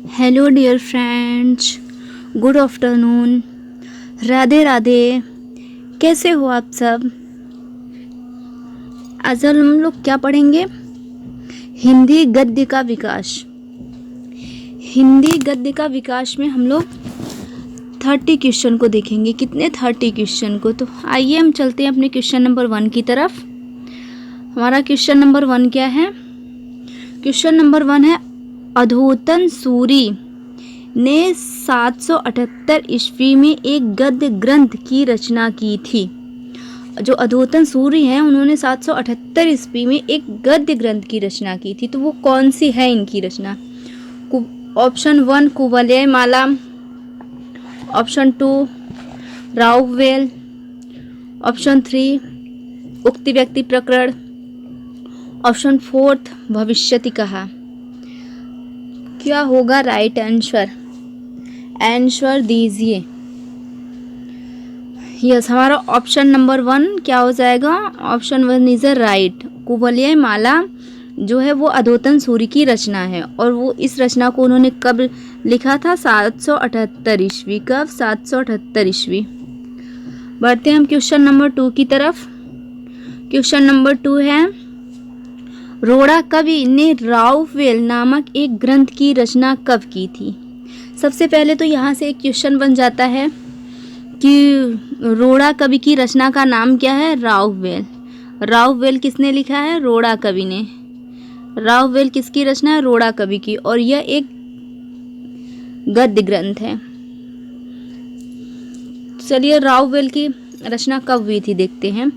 Hello dear friends, good afternoon, Radhe Radhe. कैसे हो आप सब? आज हम लोग क्या पढ़ेंगे? हिंदी गद्य का विकास। हिंदी गद्य का विकास में हम लोग 30 क्वेश्चन को देखेंगे। कितने? 30 क्वेश्चन को। तो आइए हम चलते हैं अपने क्वेश्चन नंबर 1 की तरफ। हमारा क्वेश्चन नंबर 1 क्या है? क्वेश्चन नंबर 1 है, अधोतन सूरी ने 778 ईस्वी में एक गद्य ग्रंथ की रचना की थी। जो अधोतन सूरी हैं उन्होंने 778 ईस्वी में एक गद्य ग्रंथ की रचना की थी। तो वो कौन सी है इनकी रचना? ऑप्शन 1 कुवलय माला, ऑप्शन 2 राउवेल, ऑप्शन 3 उक्ति व्यक्ति प्रकरण, ऑप्शन 4 भविष्यति कहा। क्या होगा राइट आंसर? आंसर दीजिए। यस, हमारा ऑप्शन नंबर 1 क्या हो जाएगा? Option 1 is right. Kuvalayamala जो है वो अधोतन सूरी की रचना है और वो इस रचना को उन्होंने कब लिखा था? 778 ईस्वी। कब? 778 ईस्वी। बढ़ते हैं हम क्वेश्चन नंबर 2 की तरफ। क्वेश्चन नंबर 2 है, रोड़ा कवि ने राउवेल नामक एक ग्रंथ की रचना कब की थी? सबसे पहले तो यहाँ से एक क्वेश्चन बन जाता है कि रोड़ा कवि की रचना का नाम क्या है? राउवेल। राउवेल किसने लिखा है? रोड़ा कवि ने। राउवेल किसकी रचना है? रोड़ा कवि की। और यह एक गद्य ग्रंथ है। चलिए राउवेल की रचना कब हुई थी देखते हैं।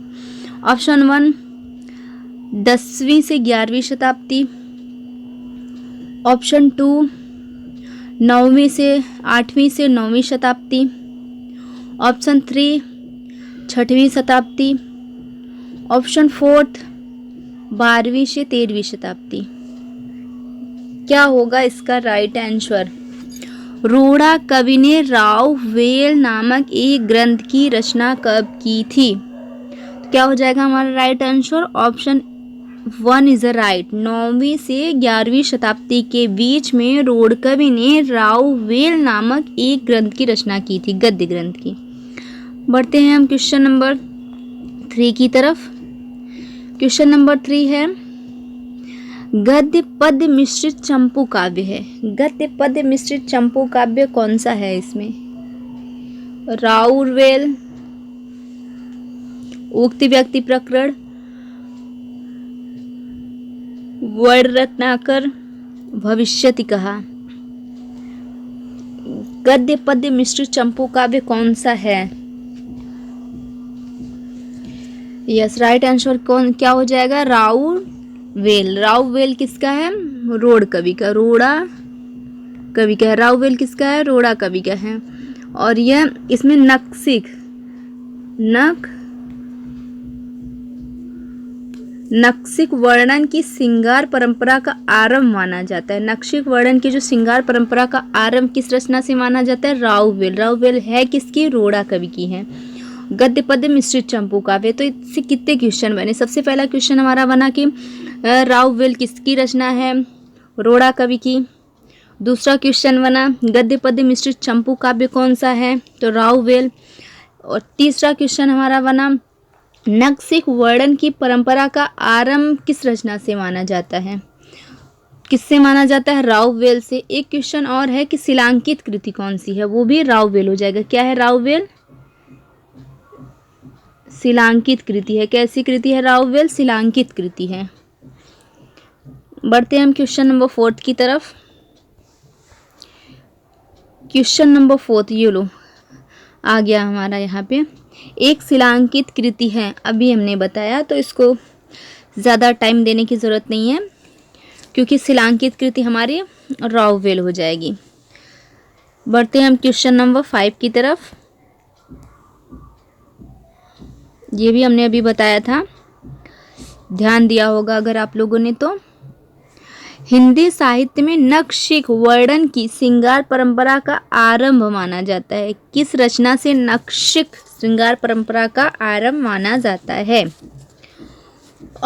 ऑप्शन 1 10वीं से 11वीं शताब्दी, ऑप्शन 2 9वीं से 8वीं से 9वीं शताब्दी, ऑप्शन 3 6वीं शताब्दी, ऑप्शन 4 12वीं से 13वीं शताब्दी। क्या होगा इसका राइट आंसर? रोड़ा कवि ने राउवेल नामक एक ग्रंथ की रचना कब की थी? क्या हो जाएगा हमारा right answer? Option 1 is right. 9वीं से 11वीं शताब्दी के बीच में रोड़ा कवि ने राउवेल नामक एक ग्रंथ की रचना की थी, गद्य ग्रंथ की। बढ़ते हैं हम क्वेश्चन नंबर 3 की तरफ। क्वेश्चन नंबर 3 है, गद्य पद्य मिश्रित चंपू काव्य है। गद्य पद्य मिश्रित चंपू काव्य कौन सा है इसमें? राउवेल, उक्ति व्यक्ति प्रकरण, वर्ण रत्नाकर, भविष्यति कहा। गद्य पद्य मिश्रित चंपू काव्य कौन सा है? यस, राइट आंसर कौन क्या हो जाएगा? राउवेल। राउवेल किसका है? रोड़ कवि का। रोड़ा कवि का है। राउवेल किसका है? रोड़ा कवि का है। और यह इसमें नक्सिक वर्णन की श्रृंगार परंपरा का आरंभ माना जाता है। नक्सिक वर्णन की जो श्रृंगार परंपरा का आरंभ किस रचना से माना जाता है? राउवेल। राउवेल है किसकी? रोड़ा कवि की है। गद्य पद्य मिश्रित चंपू काव्य। तो इससे कितने क्वेश्चन बने? सबसे पहला क्वेश्चन हमारा बना कि राउवेल किसकी रचना है? रोड़ा कवि की। दूसरा क्वेश्चन बना गद्य पद्य मिश्रित चंपू काव्य कौन सा है? तो राउवेल। और तीसरा क्वेश्चन हमारा बना नक्सिक वर्णन की परंपरा का आरंभ किस रचना से माना जाता है? किससे माना जाता है? राउवेल से। एक क्वेश्चन और है कि शिलांकित कृति कौन सी है? वो भी राउवेल हो जाएगा। क्या है? राउवेल शिलांकित कृति है। कैसी कृति है? राउवेल शिलांकित कृति है। बढ़ते हैं हम क्वेश्चन नंबर 4 की तरफ। क्वेश्चन नंबर 4 ये लो आ गया हमारा यहाँ पे। एक शिलांकित कृति है, अभी हमने बताया, तो इसको ज़्यादा टाइम देने की ज़रूरत नहीं है क्योंकि शिलांकित कृति हमारी राउवेल हो जाएगी। बढ़ते हैं हम क्वेश्चन नंबर 5 की तरफ। ये भी हमने अभी बताया था, ध्यान दिया होगा अगर आप लोगों ने तो। हिंदी साहित्य में नक्सिक वर्णन की श्रृंगार परंपरा का आरंभ माना जाता है। किस रचना से नक्सिक श्रृंगार परंपरा का आरंभ माना जाता है?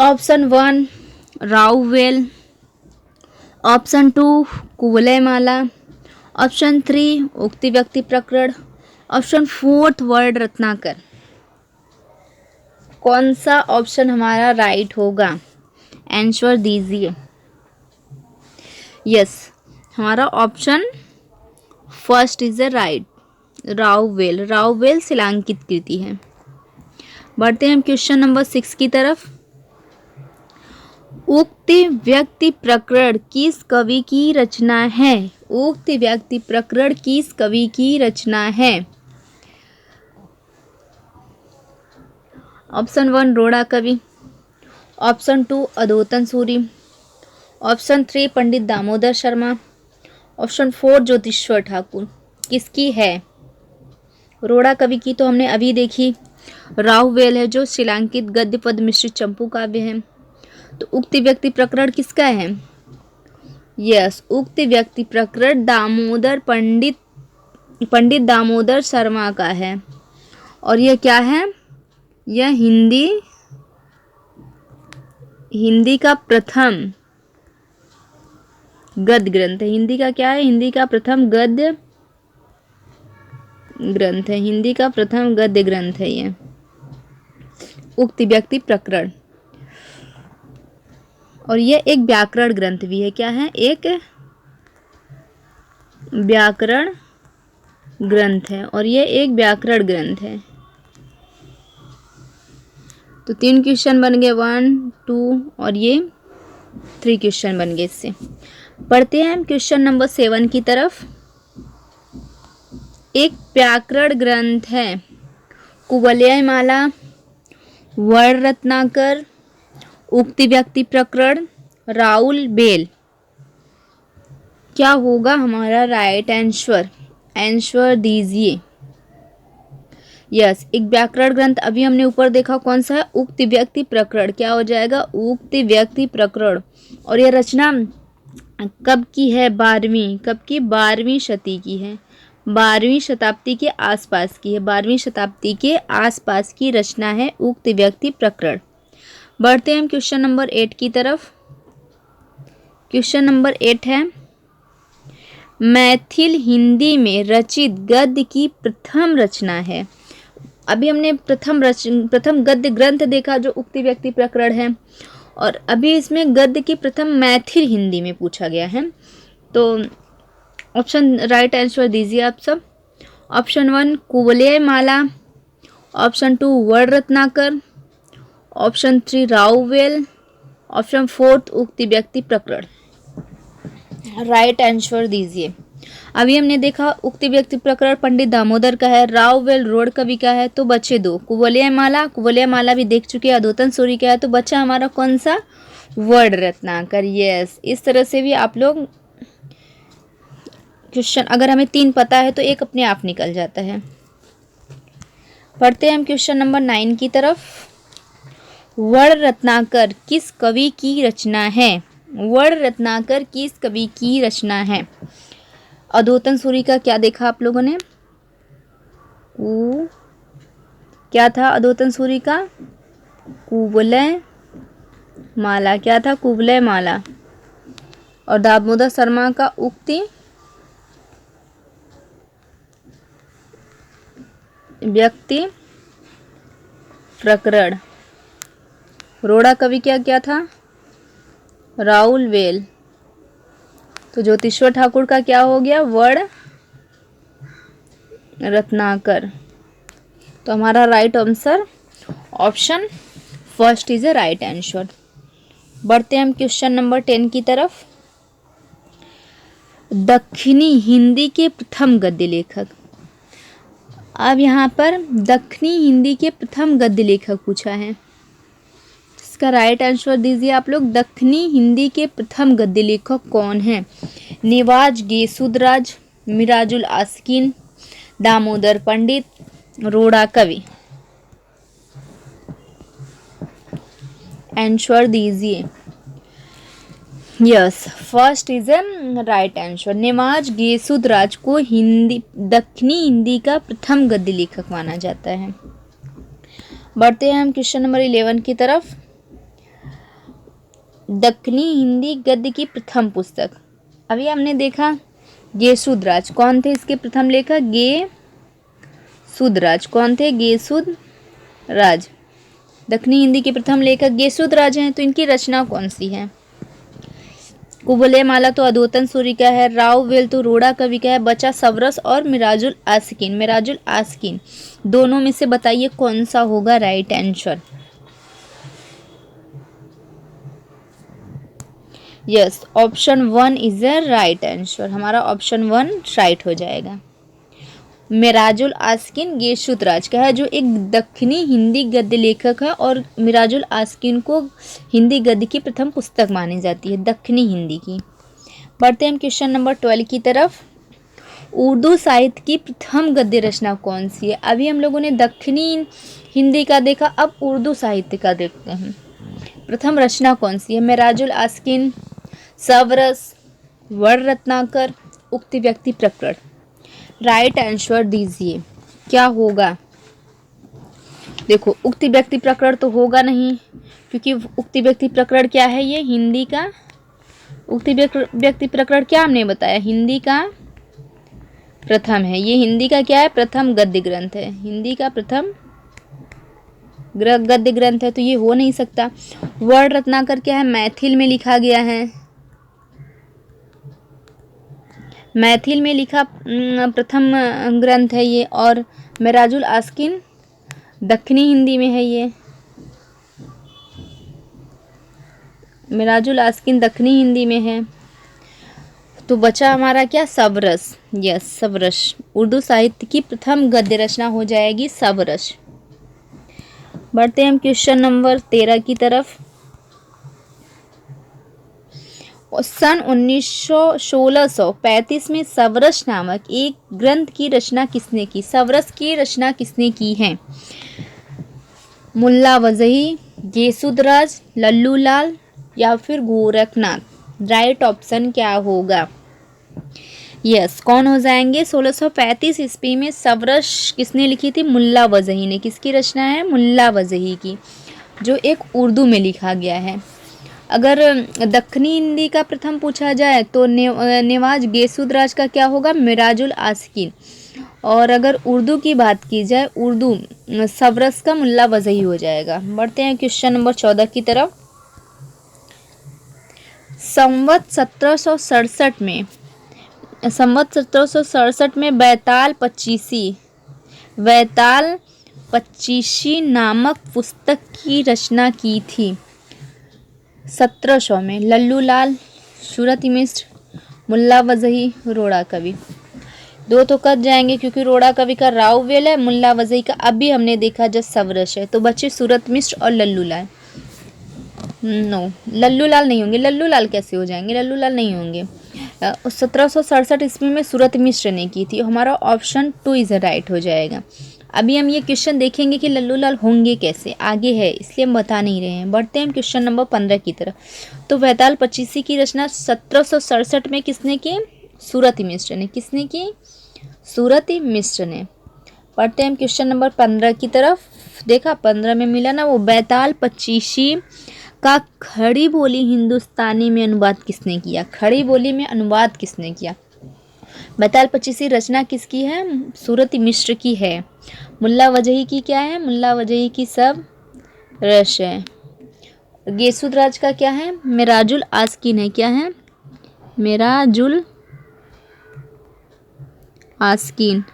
ऑप्शन 1 राउवेल, ऑप्शन 2 कुवलय माला, ऑप्शन 3 उक्ति व्यक्ति प्रकरण, ऑप्शन 4 वर्ड रत्नाकर। कौन सा ऑप्शन हमारा राइट होगा? आंसर दीजिए। यस, हमारा option first is the right, Rauvel. Rauvel शिलांकित कृति है। बढ़ते हैं हम क्वेश्चन नंबर 6 की तरफ। उक्त व्यक्ति प्रकरण किस कवि की रचना है? उक्त व्यक्ति प्रकरण किस कवि की रचना है? ऑप्शन 1 रोड़ा कवि, ऑप्शन 2 अधोतन सूरि, ऑप्शन 3 पंडित दामोदर शर्मा, ऑप्शन 4 ज्योतिश्वर ठाकुर। किसकी है? रोड़ा कवि की तो हमने अभी देखी, राहुवेल है जो शिलांकित गद्य पद मिश्रित चंपू काव्य है। तो उक्त व्यक्ति प्रकरण किसका है? यस, उक्त व्यक्ति प्रकरण पंडित दामोदर शर्मा का है। और यह क्या है? यह हिंदी का प्रथम गद्य ग्रंथ है। हिंदी का क्या है? हिंदी का प्रथम गद्य ग्रंथ है। हिंदी का प्रथम गद्य ग्रंथ है यह उक्त व्यक्ति प्रकरण। और यह एक व्याकरण ग्रंथ भी है। क्या है? एक व्याकरण ग्रंथ है। और यह एक व्याकरण ग्रंथ है। तो 3 क्वेश्चन बन गए, 1, 2 और ये 3 क्वेश्चन बन गए इससे। पढ़ते हैं हम क्वेश्चन नंबर 7 की तरफ। एक व्याकरण ग्रंथ है, कुवलयमाला, वर्ण रत्नाकर, उक्ति व्यक्ति प्रकरण, राउवेल। क्या होगा हमारा राइट आंसर? आंसर दीजिए। यस, एक व्याकरण ग्रंथ अभी हमने ऊपर देखा कौन सा है? उक्त व्यक्ति प्रकरण। क्या हो जाएगा? उक्त व्यक्ति प्रकरण। और यह रचना कब की है? 12वीं। कब की? 12वीं शती की है। 12वीं शताब्दी के आसपास की है। 12वीं शताब्दी के आसपास की रचना है उक्त व्यक्ति प्रकरण। बढ़ते हैं हम क्वेश्चन नंबर 8 की तरफ। क्वेश्चन नंबर 8 है, मैथिल हिंदी में रचित गद्य की प्रथम रचना है। अभी हमने प्रथम गद्य ग्रंथ देखा जो उक्त व्यक्ति प्रकरण है, और अभी इसमें गद्य की प्रथम मैथिल हिंदी में पूछा गया है। तो ऑप्शन राइट आंसर दीजिए आप सब। ऑप्शन 1 कुवलयमाला, ऑप्शन 2 वर्ण रत्नाकर, ऑप्शन 3 राउवेल, ऑप्शन 4 उक्त व्यक्ति प्रकरण। राइट आंसर दीजिए। अभी हमने देखा उक्त व्यक्ति प्रकरण पंडित दामोदर का है, राउवेल रोड़ कवि का है, तो बचे 2। कुवलयमाला भी देख चुके हैं, अधोतन सूरि का है, तो बचा हमारा कौन सा? वर्ण रत्नाकर। यस, इस तरह से भी आप लोग क्वेश्चन, अगर हमें 3 पता है तो एक अपने आप निकल जाता है। पढ़ते हैं हम क्वेश्चन नंबर 9 की तरफ। वर्ण रत्नाकर किस कवि की रचना है? वर्ण रत्नाकर किस कवि की रचना है? अधोतन सूरि का क्या देखा आप लोगों ने? क्या था अधोतन सूरि का? कुवलयमाला। क्या था? कुवलयमाला। और दामोदर शर्मा का उक्ति व्यक्ति प्रकरण। रोड़ा कवि क्या था? राउवेल। तो ज्योतिश्वर ठाकुर का क्या हो गया? वर्ण रत्नाकर। तो हमारा right answer option first is a right answer. बढ़ते हैं हम क्वेश्चन नंबर 10 की तरफ। दक्षिणी हिंदी के प्रथम गद्य लेखक। अब यहाँ पर दक्षिणी हिंदी के प्रथम गद्य लेखक पूछा है। इसका राइट आंसर दीजिए आप लोग। दक्षिणी हिंदी के प्रथम गद्य लेखक कौन है? निवाज गेसुदराज, मिराजुल आस्किन, दामोदर पंडित, रोड़ा कवि। आंसर दीजिए। Yes, first is a right answer. Nawaz Gesudaraz को दक्षिणी हिंदी का प्रथम गद्य लेखक माना जाता है। बढ़ते हैं हम क्वेश्चन नंबर 11 की तरफ। दक्षिणी हिंदी गद्य की प्रथम पुस्तक। अभी हमने देखा गेसुदराज कौन थे इसके प्रथम लेखक? गेसुदराज कौन थे? गेसुदराज दक्षिणी हिंदी के प्रथम लेखक गेसुदराज हैं। तो इनकी रचना कौन सी है? कुबले माला तो अधोतन सूर्य का है, राव वेल तो रोड़ा कवि का है, बचा सबरस और मिराजुल आस्किन। मिराजुल आस्किन दोनों में से बताइए कौन सा होगा right answer? Yes, option 1 is the right answer. हमारा ऑप्शन 1 राइट हो जाएगा। मिराजुल आस्किन गेसुदराज का है, जो एक दक्षिणी हिंदी गद्य लेखक है और मिराजुल आस्किन को हिंदी गद्य की प्रथम पुस्तक मानी जाती है, दक्षिणी हिंदी की। बढ़ते हैं हम क्वेश्चन नंबर 12 की तरफ। उर्दू साहित्य की प्रथम गद्य रचना कौन सी है? अभी हम लोगों ने दक्षिणी हिंदी का देखा, अब उर्दू साहित्य का देखते हैं। प्रथम रचना कौन सी है? मिराजुल आस्किन, सबरस, वर्ण रत्नाकर, उक्ति व्यक्ति प्रकरण। राइट आंसर दीजिए, क्या होगा? देखो, उक्ति व्यक्ति प्रकरण तो होगा नहीं, क्योंकि उक्ति व्यक्ति प्रकरण क्या है? ये हिंदी का उक्ति व्यक्ति प्रकरण क्या हमने बताया? हिंदी का प्रथम है। ये हिंदी का क्या है? प्रथम गद्य ग्रंथ है। हिंदी का प्रथम गद्य ग्रंथ है, तो ये हो नहीं सकता। वर्ण रत्नाकर क्या है? मैथिल में लिखा गया है, मैथिल में लिखा प्रथम ग्रंथ है ये। और मिराजुल आस्किन दक्षिणी हिंदी में है। ये मिराजुल आस्किन दक्षिणी हिंदी में है। तो बचा हमारा क्या? सबरस। यस, सबरस उर्दू साहित्य की प्रथम गद्य रचना हो जाएगी, सबरस। बढ़ते हैं हम क्वेश्चन नंबर 13 की तरफ। सन 1635 में सबरस नामक एक ग्रंथ की रचना किसने की? सबरस की रचना किसने की है? मुल्ला वजही, गेसुदराज, लल्लू लाल या फिर गोरखनाथ। राइट ऑप्शन क्या होगा? यस, कौन हो जाएंगे? 1635 ईस्वी में सबरस किसने लिखी थी? मुल्ला वजही ने। किसकी रचना है? मुल्ला वजही की, जो एक उर्दू में लिखा गया है। अगर दक्षिणी हिंदी का प्रथम पूछा जाए तो नेवाज गेसुदराज का क्या होगा? मिराजुल आस्किन। और अगर उर्दू की बात की जाए, उर्दू सबरस का मुल्ला वजही हो जाएगा। बढ़ते हैं क्वेश्चन नंबर 14 की तरफ। संवत 1767 में बैताल पच्चीसी नामक पुस्तक की रचना की थी। 1700 में लल्लू लाल, सूरती मिश्र, मुल्ला वजही, रोड़ा कवि। दो तो कट जाएंगे क्योंकि रोड़ा कवि का राववेल है, मुल्ला वजही का अभी हमने देखा जब सबरस है। तो बच्चे सूरत मिश्र और लल्लू लाल। नो, लल्लू लाल नहीं होंगे। लल्लू लाल कैसे हो जाएंगे? लल्लू लाल नहीं होंगे। 1767 ईस्वी में सूरत मिश्र ने की थी। हमारा ऑप्शन 2 इज राइट हो जाएगा। अभी हम ये क्वेश्चन देखेंगे कि लल्लू लाल होंगे कैसे, आगे है इसलिए हम बता नहीं रहे हैं। बढ़ते हैं हम क्वेश्चन नंबर 15 की तरफ। तो बैताल पच्चीसी की रचना 1767 में किसने की? सूरती मिश्र ने। किसने की? सूरती मिश्र ने। पढ़ते हैं हम क्वेश्चन नंबर 15 की तरफ। देखा 15 में मिला ना वो, बैताल पच्चीसी का खड़ी बोली हिंदुस्तानी में अनुवाद किसने किया? खड़ी बोली में अनुवाद किसने किया? बैताल पच्चीसी रचना किसकी है? सूरती मिश्र की है। मुल्ला वजही की क्या है? मुल्ला वजही की सब रस है। गेसुदराज का क्या है? मिराजुल आस्किन है। क्या है? मिराजुल आस्किन।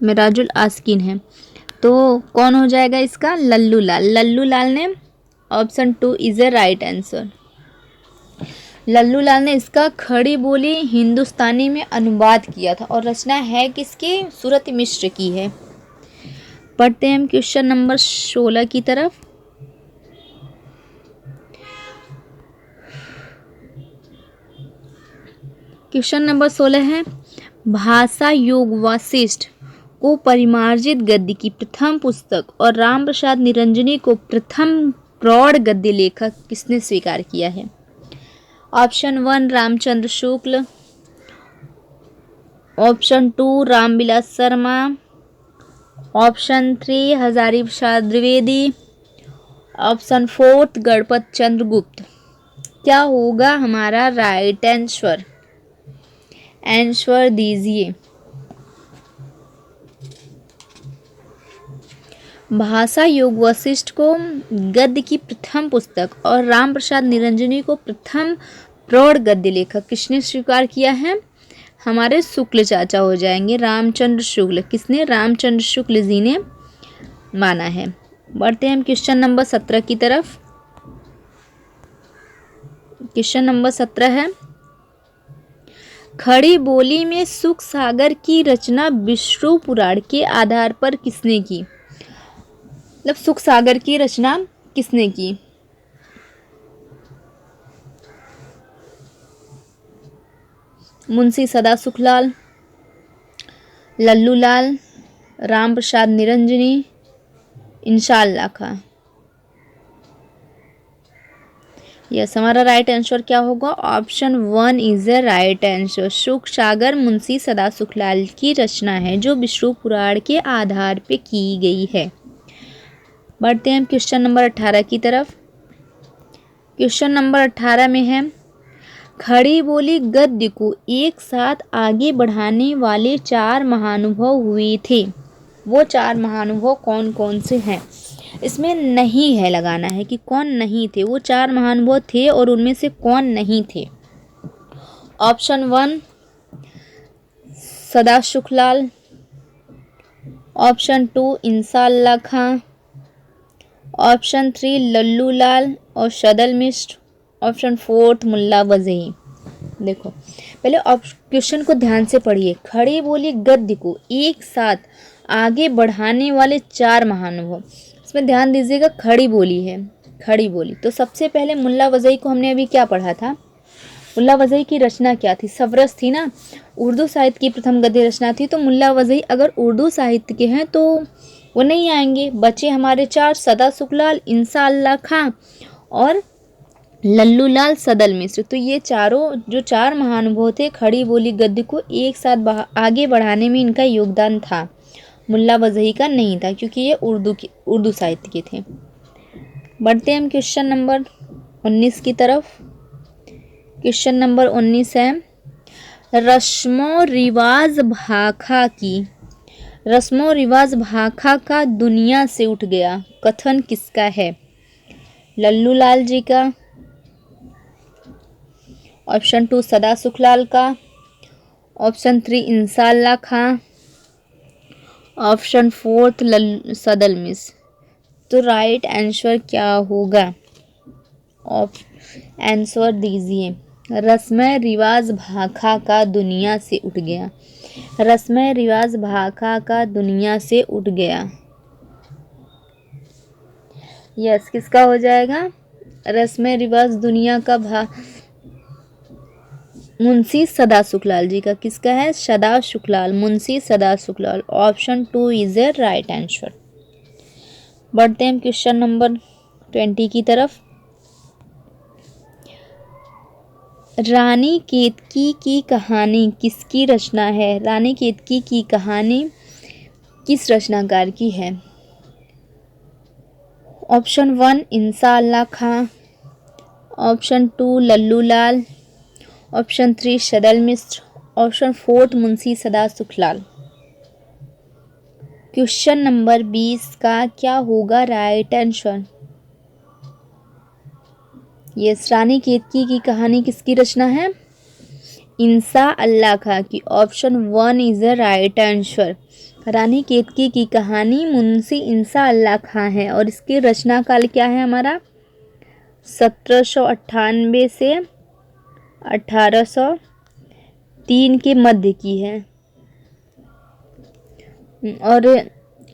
मिराजुल आस्किन है। तो कौन हो जाएगा इसका? लल्लू लाल। लल्लू लाल ने option 2 is a right answer. Lallu Lal ने इसका खड़ी बोली हिंदुस्तानी में अनुवाद किया था और रचना है किसकी? सूरती मिश्र की है। पढ़ते हैं हम क्वेश्चन नंबर 16 की तरफ। क्वेश्चन नंबर 16 है, भाषा योग वासिष्ठ को परिमार्जित गद्य की प्रथम पुस्तक और राम प्रसाद निरंजनी को प्रथम प्रौढ़ गद्य लेखक किसने स्वीकार किया है? Option 1 Ramchandra Shukla, option 2 Ramvilas Sharma, option 3 Hazari Prasad Dwivedi, option 4 Ganpat चंद्र गुप्त। क्या होगा हमारा राइट आंसर? आंसर दीजिए। भाषा योग वशिष्ठ को गद्य की प्रथम पुस्तक और राम प्रसाद निरंजनी को प्रथम प्रौढ़ गद्य लेखक किसने स्वीकार किया है? हमारे शुक्ल चाचा हो जाएंगे, रामचंद्र शुक्ल। किसने? रामचंद्र शुक्ल जी ने माना है। बढ़ते हैं हम क्वेश्चन नंबर 17 की तरफ। क्वेश्चन नंबर 17 है, खड़ी बोली में सुख सागर की रचना विष्णु पुराण के आधार पर किसने की? मतलब सुख सागर की रचना किसने की? मुंशी सदा सुखलाल, लल्लू लाल, राम प्रसाद निरंजनी, इंशाअल्लाह खां। यस, हमारा राइट आंसर क्या होगा? Option 1 is the right answer. सुख सागर मुंशी सदा सुखलाल की रचना है जो विष्णु पुराण के आधार पे की गई है। बढ़ते हैं क्वेश्चन नंबर 18 की तरफ। क्वेश्चन नंबर 18 में है, खड़ी बोली गद्य को एक साथ आगे बढ़ाने वाले 4 महानुभव हुए थे। वो 4 महानुभव कौन कौन से हैं? इसमें नहीं है लगाना है कि कौन नहीं थे। वो 4 महानुभव थे और उनमें से कौन नहीं थे। ऑप्शन 1 सदा सुखलाल, ऑप्शन 2 इंशाअल्लाह खां, ऑप्शन 3 लल्लू लाल और सदल मिश्र, ऑप्शन 4 मुल्ला वजही। देखो पहले क्वेश्चन को ध्यान से पढ़िए। खड़ी बोली गद्य को एक साथ आगे बढ़ाने वाले 4 महानुभव, इसमें ध्यान दीजिएगा। खड़ी बोली है, खड़ी बोली तो सबसे पहले मुल्ला वजही को हमने अभी क्या पढ़ा था? मुल्ला वजही की रचना क्या थी? सबरस थी ना, उर्दू साहित्य की प्रथम गद्य रचना थी। तो मुल्ला वजही अगर उर्दू साहित्य के हैं तो वो नहीं आएंगे। बचे हमारे 4, सदा सुखलाल, इंशाअल्लाह खां और लल्लू लाल सदल मिश्र। तो ये चारों जो 4 महानुभव थे, खड़ी बोली गद्य को एक साथ आगे बढ़ाने में इनका योगदान था। मुल्ला वजही का नहीं था क्योंकि ये उर्दू साहित्य के थे। बढ़ते हैं हम क्वेश्चन नंबर 19 की तरफ। क्वेश्चन नंबर 19 है, रस्मो रिवाज भाखा का दुनिया से उठ गया कथन किसका है? लल्लू लाल जी का, ऑप्शन 2 सदा सुखलाल का, ऑप्शन 3 इंशाअल्लाह खां, ऑप्शन 4 सदल मिश्र। तो राइट आंसर क्या होगा? आंसर दीजिए। रस्म रिवाज भाखा का दुनिया से उठ गया। रस्म रिवाज भाखा का दुनिया से उठ गया। यस, किसका हो जाएगा? रस्म रिवाज दुनिया का मुंशी सदा सुखलाल जी का। किसका है? सदा Sukhlal, Munshi Sada Sukhlal. Option 2 is the right answer. बढ़ते हैं क्वेश्चन नंबर 20 की तरफ। रानी केतकी की कहानी किसकी रचना है? रानी केतकी की कहानी किस रचनाकार की है? Option 1 Inshallah Khan, option 2 Lallu Lal, option 3 Sadal Mishra, option 4 Munshi Sada Sukhlal. Question number 20 का क्या होगा right answer? Yes, Rani Ketaki की कहानी किसकी रचना है? इंशाअल्लाह खां की। Option 1 is the right answer. Rani Ketaki की कहानी मुंशी इंशाअल्लाह खां है और इसकी रचना काल क्या है हमारा? 1798 से 1803 के मध्य की है। और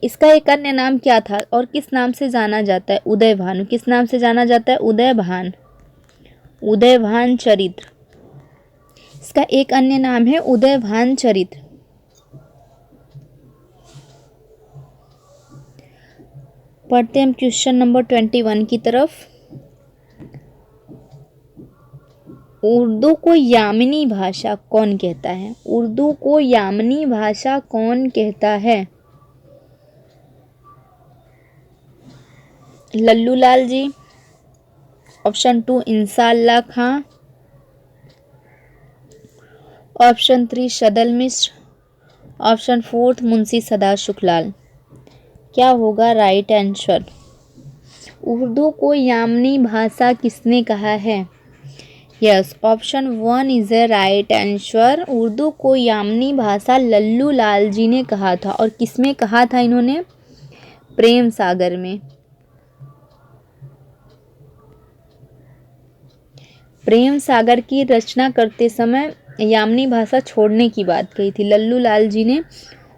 इसका एक अन्य नाम क्या था और किस नाम से जाना जाता है? उदय भानु। किस नाम से जाना जाता है? उदय भान चरित्र। इसका एक अन्य नाम है उदय भान चरित्र। पढ़ते हम क्वेश्चन नंबर 21 की तरफ। उर्दू को यामिनी भाषा कौन कहता है? उर्दू को यामिनी भाषा कौन कहता है? लल्लू लाल जी, ऑप्शन 2 इंशाअल्लाह खां, ऑप्शन 3 सदल मिश्र, ऑप्शन 4 मुंशी सदा शुक्लाल। क्या होगा राइट आंसर? उर्दू को यामनी भाषा किसने कहा है? Yes, option 1 is a right answer. Urdu को यामनी भाषा लल्लू लाल जी ने कहा था। और किसमें कहा था इन्होंने? प्रेम सागर में। प्रेम सागर की रचना करते समय यामनी भाषा छोड़ने की बात कही थी। लल्लू लाल जी ने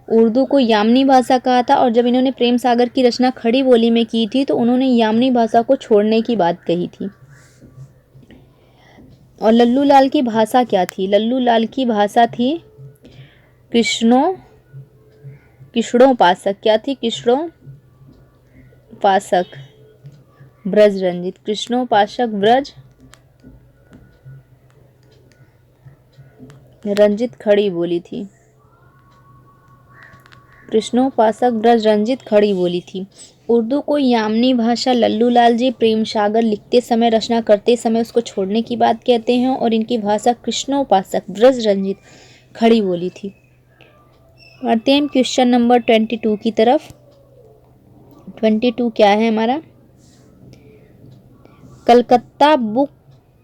उर्दू को यामनी भाषा कहा था और जब इन्होंने प्रेम सागर की रचना खड़ी बोली में की थी तो उन्होंने यामनी भाषा को छोड़ने की बात कही थी। और लल्लू लाल की भाषा क्या थी? लल्लू लाल की भाषा थी कृष्णोपासक। क्या थी? कृष्णोपासक ब्रज रंजित। कृष्णोपासक ब्रज रंजित खड़ी बोली थी। कृष्णोपासक ब्रज रंजित खड़ी बोली थी। उर्दू को यामनी भाषा लल्लू लाल जी प्रेम सागर लिखते समय, रचना करते समय उसको छोड़ने की बात कहते हैं और इनकी भाषा कृष्णोपासक ब्रज रंजित खड़ी बोली थी। बढ़ते हैं क्वेश्चन नंबर 22 की तरफ। 22 क्या है हमारा? कलकत्ता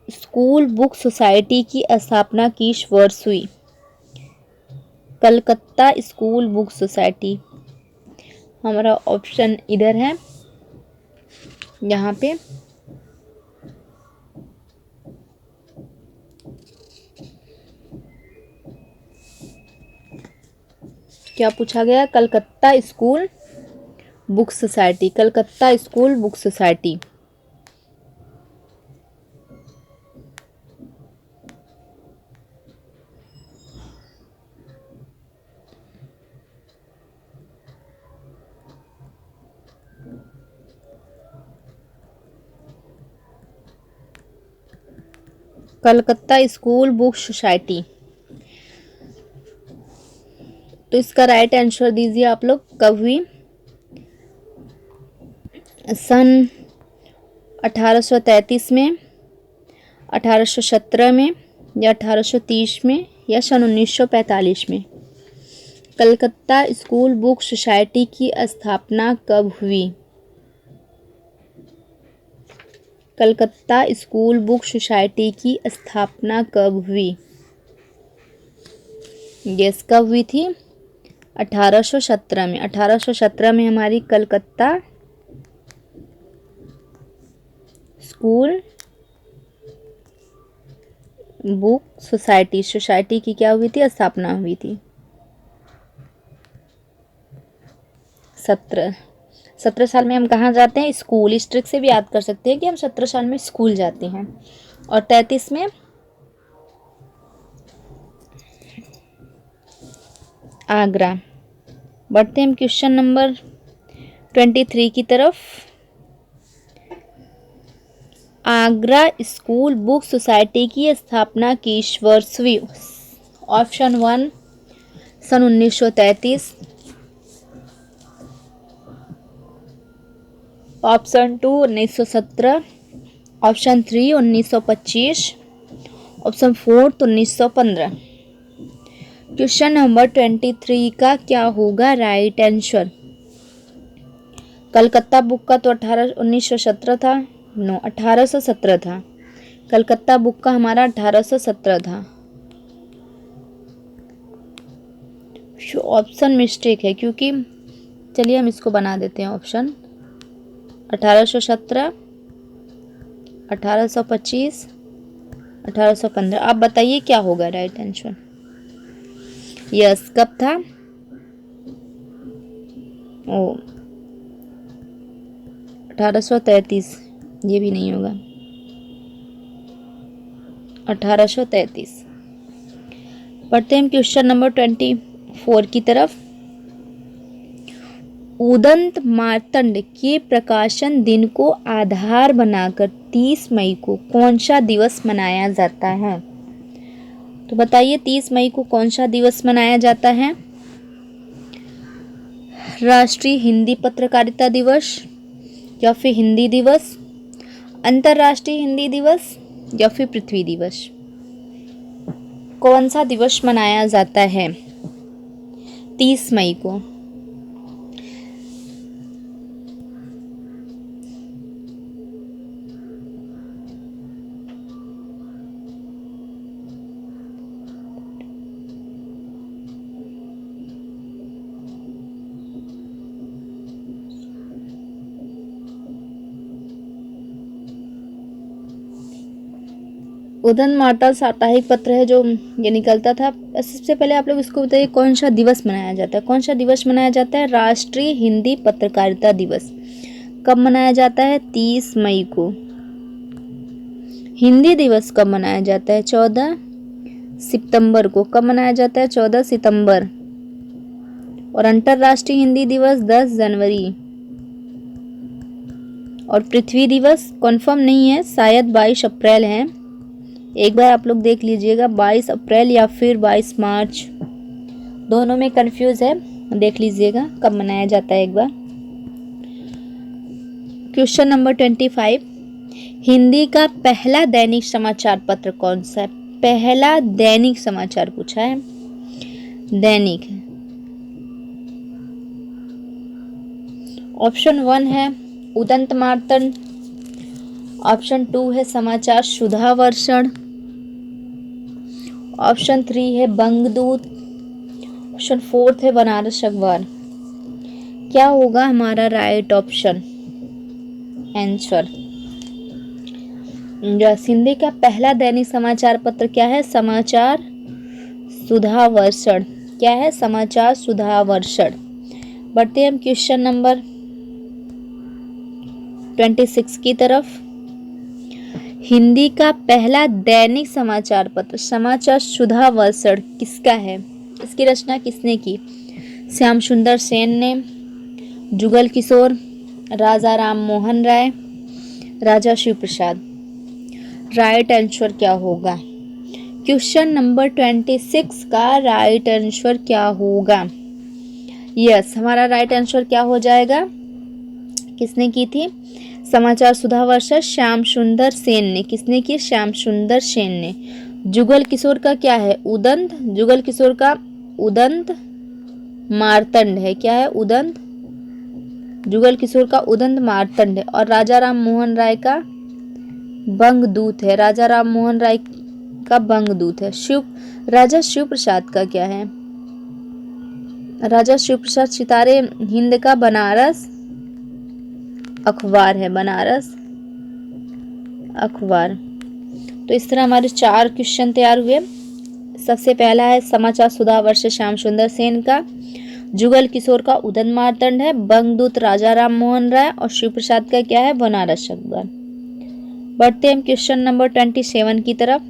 स्कूल बुक सोसाइटी की स्थापना किस वर्ष हुई? Calcutta school book society. हमारा ऑप्शन इधर है, यहाँ पे क्या पूछा गया? Calcutta school book society. Calcutta school book society. Calcutta school book society. तो इसका राइट आंसर दीजिए आप लोग। कब हुई? सन 1833 में, 1817 में या 1830 में या सन 1945 में? कलकत्ता स्कूल बुक सोसाइटी की स्थापना कब हुई? कलकत्ता स्कूल बुक सोसाइटी की स्थापना कब हुई? यस, कब हुई थी? 1817 में। 1817 में हमारी कलकत्ता स्कूल बुक सोसाइटी की क्या हुई थी? स्थापना हुई थी। 17 साल में हम कहाँ जाते हैं? स्कूल। इस ट्रिक से भी याद कर सकते हैं कि हम 17 साल में स्कूल जाते हैं। और 33 में आगरा। बढ़ते हैं क्वेश्चन नंबर 23 की तरफ। आगरा स्कूल बुक सोसाइटी की स्थापना किस वर्ष हुई? ऑप्शन 1 सन 1933, option 2 1917, option 3 1925, option 4 1915। Question number 23 का क्या होगा राइट आंसर? कलकत्ता बुक का तो 1917 था। नो, 1817 था। कलकत्ता बुक का हमारा 1817 था। ऑप्शन मिस्टेक है क्योंकि चलिए हम इसको बना देते हैं ऑप्शन। 1817, 1825, 1815। आप बताइए क्या होगा राइट आंसर? यस, कब था? ओ 1833। ये भी नहीं होगा। 1833। पढ़ते हैं क्वेश्चन नंबर 24 की तरफ। उदंत मार्तंड के प्रकाशन दिन को आधार बनाकर 30 मई को कौन सा दिवस मनाया जाता है? तो बताइए 30 मई को कौन सा दिवस मनाया जाता है? राष्ट्रीय हिंदी पत्रकारिता दिवस या फिर हिंदी दिवस, अंतर्राष्ट्रीय हिंदी दिवस या फिर पृथ्वी दिवस? कौन सा दिवस मनाया जाता है 30 मई को? उदन माता साप्ताहिक पत्र है जो ये निकलता था। सबसे पहले आप लोग इसको बताइए कौन सा दिवस मनाया जाता है? कौन सा दिवस मनाया जाता है? राष्ट्रीय हिंदी पत्रकारिता दिवस। कब मनाया जाता है? 30 मई को। हिंदी दिवस कब मनाया जाता है? 14 सितंबर को। कब मनाया जाता है? 14 सितंबर। और अंतर्राष्ट्रीय हिंदी दिवस 10 जनवरी। और पृथ्वी दिवस कंफर्म नहीं है, शायद 22 अप्रैल है। एक बार आप लोग देख लीजिएगा, 22 अप्रैल या फिर 22 मार्च, दोनों में कंफ्यूज है, देख लीजिएगा कब मनाया जाता है एक बार। क्वेश्चन नंबर 25, हिंदी का पहला दैनिक समाचार पत्र कौन सा है? पहला दैनिक समाचार पूछा है, दैनिक। ऑप्शन 1 है उदंत मार्तंड, ऑप्शन 2 है समाचार सुधा वर्षण, ऑप्शन 3 है बंगदूत, ऑप्शन 4 है बनारस अखबार। क्या होगा हमारा राइट ऑप्शन आंसर? हिंदी का पहला दैनिक समाचार पत्र क्या है? समाचार सुधा वर्षण। क्या है? समाचार सुधा वर्षण। बढ़ते हैं हम क्वेश्चन नंबर 26 की तरफ। हिंदी का पहला दैनिक समाचार पत्र समाचार सुधा वर्षण किसका है? इसकी रचना किसने की? श्याम सुंदर सेन ने, जुगल किशोर, राजा राम मोहन राय, राजा शिव प्रसाद। राइट आंसर क्या होगा? क्वेश्चन नंबर 26 का राइट आंसर क्या होगा? यस, हमारा राइट आंसर क्या हो जाएगा? किसने की थी? समाचार सुधा वर्षण श्याम सुंदर सेन ने। किसने की? श्याम सुंदर सेन ने। जुगल किशोर का क्या है? उदंत। जुगल किशोर का उदंत मार्तंड है। क्या है? उदंत। जुगल किशोर का उदंत मार्तंड है। और राजा राम मोहन राय का बंगदूत है। राजा राम मोहन राय का बंगदूत है। राजा शिव प्रसाद का क्या है? राजा शिव प्रसाद सितारे हिंद का बनारस अखबार है। बनारस अखबार। तो इस तरह हमारे 4 क्वेश्चन तैयार हुए। सबसे पहला है समाचार सुधा वर्षण श्याम सुंदर सेन का, जुगल किशोर का उदंत मार्तंड है, बंगदूत राजा राम मोहन राय, और शिव प्रसाद का क्या है? बनारस अखबार। बढ़ते हैं क्वेश्चन नंबर 27 की तरफ।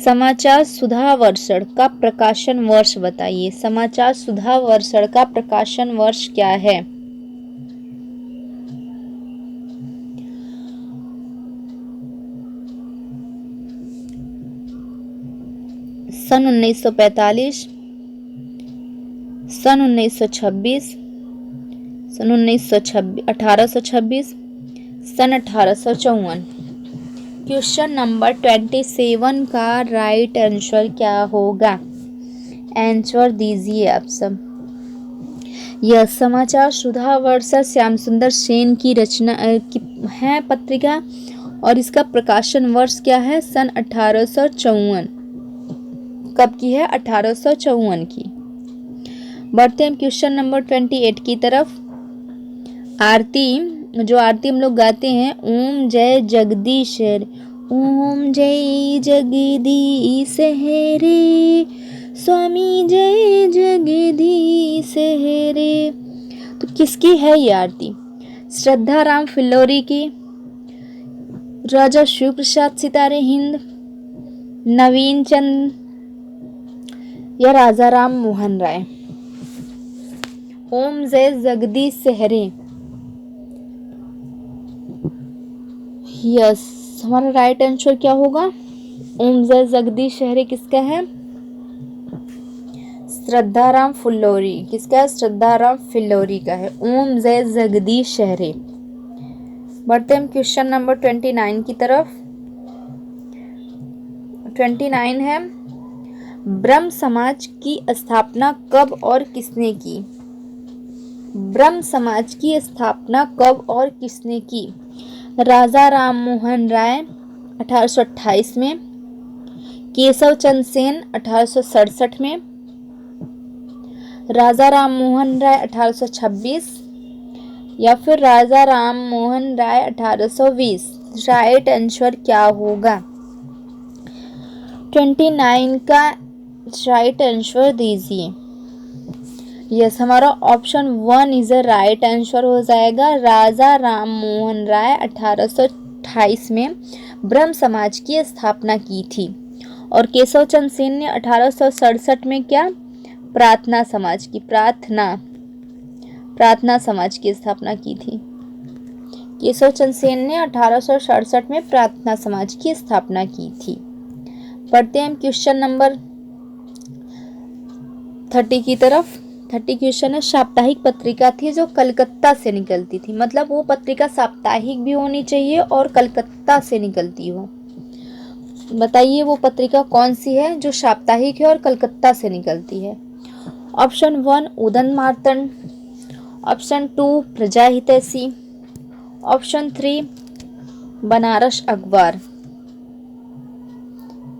समाचार सुधा वर्षण का प्रकाशन वर्ष बताइए। समाचार सुधा वर्षण का प्रकाशन वर्ष क्या है? सन 1945, सन 1926, सन 1826, सन 1854। क्वेश्चन नंबर 27 का राइट आंसर क्या होगा? आंसर दीजिए आप सब। यह समाचार सुधा वर्षण श्याम सुंदर सेन की रचना की है पत्रिका, और इसका प्रकाशन वर्ष क्या है? सन 1854। कब की है? 1854 की। बढ़ते हैं क्वेश्चन नंबर 28 की तरफ। आरती, जो आरती हम लोग गाते हैं, ओम जय जगदीश हरे, ओम जय जगदीश हरे, स्वामी जय जगदीश हरे, तो किसकी है ये आरती? श्रद्धा राम फिल्लोरी की, राजा शिव प्रसाद सितारे हिंद, नवीन चंद, या राजा राम मोहन राय? ओम जय जगदीश हरे। यस, हमारा राइट आंसर क्या होगा? ओम जय जगदीश हरे किसका है? श्रद्धा राम फिल्लोरी। किसका है? श्रद्धा राम फिल्लोरी का है। ओम जय जगदीश हरे। बढ़ते हम क्वेश्चन नंबर 29 की तरफ। 29 है, ब्रह्म समाज की स्थापना कब और किसने की? ब्रह्म समाज की स्थापना कब और किसने की? राजा राम मोहन राय 1828 में, केशव चंद्र सेन 1867 में, राजा राम मोहन राय 1826 या फिर राजा राम मोहन राय 1820। राइट आंसर क्या होगा? 29 का राइट आंसर दीजिए। यस, हमारा option 1 is a right answer हो जाएगा। राजा राम मोहन राय 1828 में ब्रह्म समाज की स्थापना की थी और केशव चंद्र सेन ने 1867 में क्या? प्रार्थना समाज की स्थापना की थी। केशव चंद्र सेन ने 1867 में प्रार्थना समाज की स्थापना की थी। पढ़ते हैं क्वेश्चन नंबर 30 की तरफ। 30 क्वेश्चन है, साप्ताहिक पत्रिका थी जो कलकत्ता से निकलती थी। मतलब वो पत्रिका साप्ताहिक भी होनी चाहिए और कलकत्ता से निकलती हो। बताइए वो पत्रिका कौन सी है जो साप्ताहिक है और कलकत्ता से निकलती है? ऑप्शन 1 उदंत मार्तंड, ऑप्शन 2 प्रजा हितैषी, ऑप्शन 3 बनारस अखबार।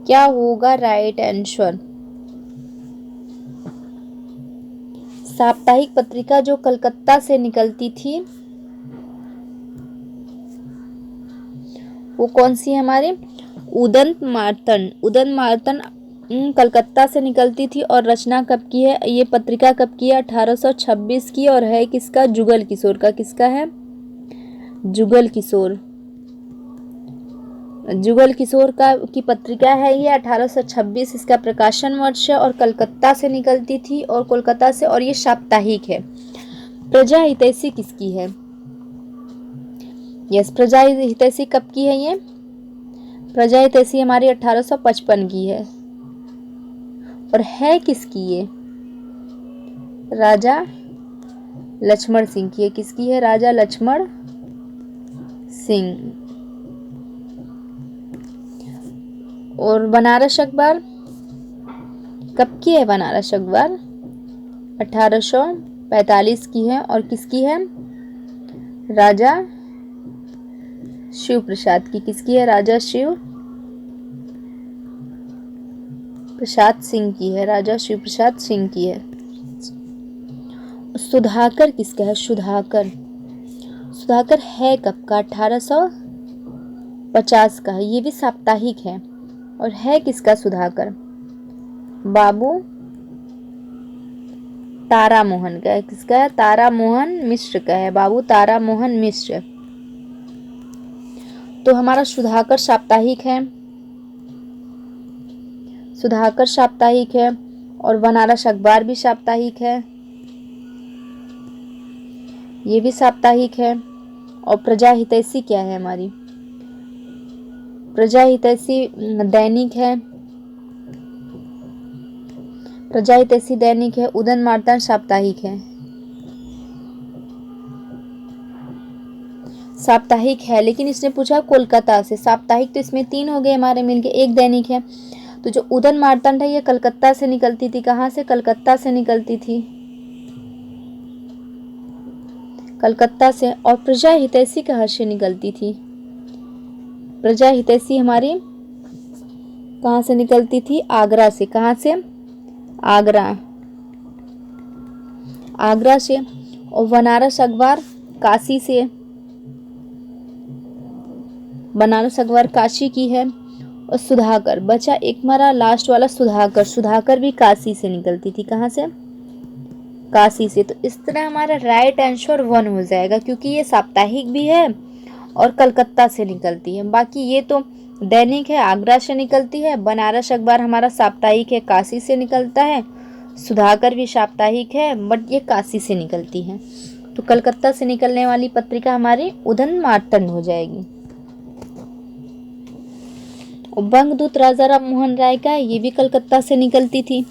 क्या होगा राइट आंसर? साप्ताहिक पत्रिका जो कलकत्ता से निकलती थी वो कौन सी है हमारी? उदंत मार्तंड कलकत्ता से निकलती थी। और रचना कब की है ये पत्रिका? कब की है? 1826 की। और है किसका? जुगल किशोर का। किसका है? जुगल किशोर का की पत्रिका है ये। 1826 इसका प्रकाशन वर्ष है और कलकत्ता से निकलती थी और कोलकाता से, और ये साप्ताहिक है। प्रजा हितैषी किसकी है? यस, प्रजा हितैषी कब की है ये? प्रजा हितैषी हमारी 1855 की है। और है किसकी ये? राजा लक्ष्मण सिंह की है। किसकी है? राजा लक्ष्मण सिंह। और बनारस अखबार कब की है? बनारस अखबार 1845 की है। और किसकी है? राजा शिव प्रसाद की। किसकी है? राजा शिव प्रसाद सिंह की है। राजा शिव प्रसाद सिंह की है। सुधाकर किसका है? सुधाकर है कब का? 1850 का है। ये भी साप्ताहिक है। और है किसका सुधाकर? बाबू तारामोहन का है। किसका है? तारामोहन मिश्र का है। बाबू तारामोहन मिश्र। तो हमारा सुधाकर साप्ताहिक है और बनारस अखबार भी साप्ताहिक है, ये भी साप्ताहिक है। और प्रजा हितैषी क्या है हमारी? प्रजा हितैषी दैनिक है। प्रजा हितैषी दैनिक है। उदंत मार्तंड साप्ताहिक है। साप्ताहिक है, लेकिन इसने पूछा कोलकाता से। साप्ताहिक तो इसमें 3 हो गए हमारे मिलके, एक दैनिक है। तो जो उदंत मार्तंड है ये कलकत्ता से निकलती थी। कहाँ से? कलकत्ता से निकलती थी, कलकत्ता से। और प्रजा हितैषी कहाँ से निकलती थी? प्रजा हितैषी हमारी कहाँ से निकलती थी? आगरा से। कहाँ से? आगरा से। और बनारस अखबार काशी से। बनारस अखबार काशी की है। और सुधाकर बचा एक हमारा लास्ट वाला, सुधाकर भी काशी से निकलती थी। कहाँ से? काशी से। तो इस तरह हमारा राइट आंसर 1 हो जाएगा, क्योंकि ये साप्ताहिक भी है और कलकत्ता से निकलती है। बाकी ये तो दैनिक है, आगरा से निकलती है। बनारस अखबार हमारा साप्ताहिक है, काशी से निकलता है। सुधाकर भी साप्ताहिक है, बट ये काशी से निकलती है। तो कलकत्ता से निकलने वाली पत्रिका हमारी उदंत मार्तंड हो जाएगी। और बंगदूत राजा राम मोहन राय का, ये भी कलकत्ता से निकलती थी।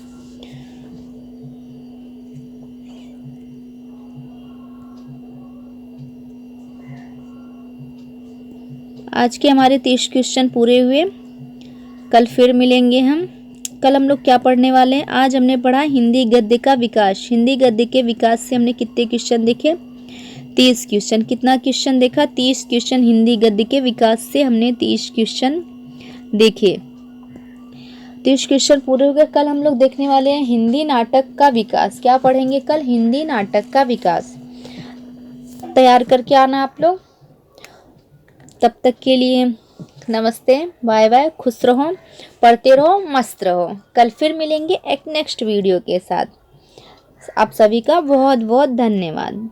आज के हमारे 30 क्वेश्चन पूरे हुए। कल फिर मिलेंगे हम। कल हम लोग क्या पढ़ने वाले हैं? आज हमने पढ़ा हिंदी गद्य का विकास। हिंदी गद्य के विकास से हमने कितने क्वेश्चन देखे? 30 क्वेश्चन। कितना क्वेश्चन देखा? 30 क्वेश्चन। हिंदी गद्य के विकास से हमने 30 क्वेश्चन देखे। 30 क्वेश्चन पूरे हो गए। कल हम लोग देखने वाले हैं हिंदी नाटक का विकास। क्या पढ़ेंगे कल? हिंदी नाटक का विकास। तैयार करके आना आप लोग। तब तक के लिए नमस्ते, बाय बाय, खुश रहो, पढ़ते रहो, मस्त रहो। कल फिर मिलेंगे एक नेक्स्ट वीडियो के साथ। आप सभी का बहुत बहुत धन्यवाद।